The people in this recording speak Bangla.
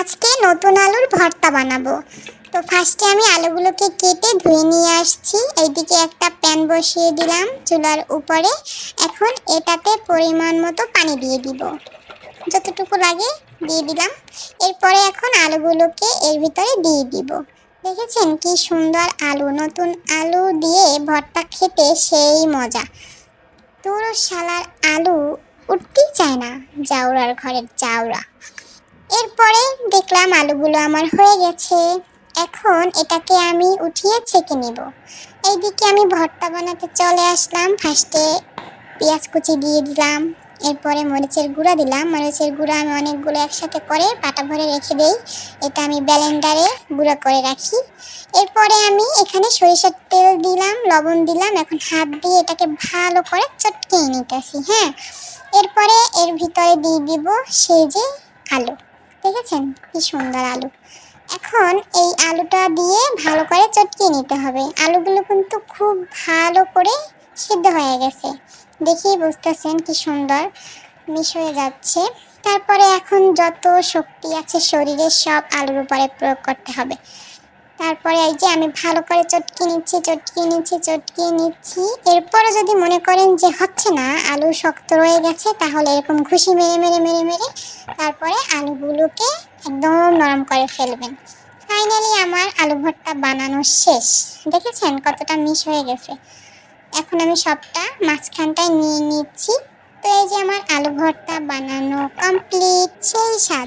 আজকে নতুন আলুর ভর্তা বানাবো। তো ফার্স্টে আমি আলুগুলোকে কেটে ধুয়ে নিয়ে আসছি। এইদিকে একটা প্যান বসিয়ে দিলাম চুলার উপরে। এখন এটাতে পরিমাণ মতো পানি দিয়ে দিব, যতটুকু লাগে দিয়ে দিলাম। এরপরে এখন আলুগুলোকে এর ভিতরে দিয়ে দিব। দেখেছেন কি সুন্দর আলু, নতুন আলু দিয়ে ভর্তা খেতে সেই মজা। তোর শালার আলু উঠতেই চায় না, জাউরার ঘরের জাউরা। এরপরে দেখলাম আলুগুলো আমার হয়ে গেছে। এখন এটাকে আমি উঠিয়ে ছেঁকে নিব। এইদিকে আমি ভর্তা বানাতে চলে আসলাম। ফার্স্টে পেঁয়াজ কুচি দিয়ে দিলাম, এরপরে মরিচের গুঁড়া দিলাম। মরিচের গুঁড়া আমি অনেকগুলো একসাথে করে পাটা ভরে রেখে দিই, এটা আমি ব্লেন্ডারে গুঁড়া করে রাখি। এরপরে আমি এখানে সরিষার তেল দিলাম, লবণ দিলাম। এখন হাত দিয়ে এটাকে ভালো করে চটকিয়ে নিতেছি। হ্যাঁ, এরপরে এর ভিতরে দিয়ে দিব সেই যে আলু। দেখেছেন কি সুন্দর আলু। এখন এই আলুটা দিয়ে ভালো করে চটকিয়ে নিতে হবে। আলুগুলো কিন্তু খুব ভালো করে সিদ্ধ হয়ে গেছে, দেখেই বুঝতেছেন কি সুন্দর মিশ হয়ে যাচ্ছে। তারপরে এখন যত শক্তি আছে শরীরে সব আলুর উপরে প্রয়োগ করতে হবে। তারপরে এই যে আমি ভালো করে চটকিয়ে নিচ্ছি। এরপরে যদি মনে করেন যে হচ্ছে না, আলু শক্ত রয়ে গেছে, তাহলে এরকম ঘুষি মেরে তারপরে আলুগুলোকে একদম নরম করে ফেলবেন। ফাইনালি আমার আলু ভর্তা বানানো শেষ। দেখেছেন কতটা মিশ হয়ে গেছে। এখন আমি সবটা মাঝখানটায় নিয়ে নিচ্ছি। তো এই যে আমার আলু ভর্তা বানানো কমপ্লিট, সেই স্বাদ।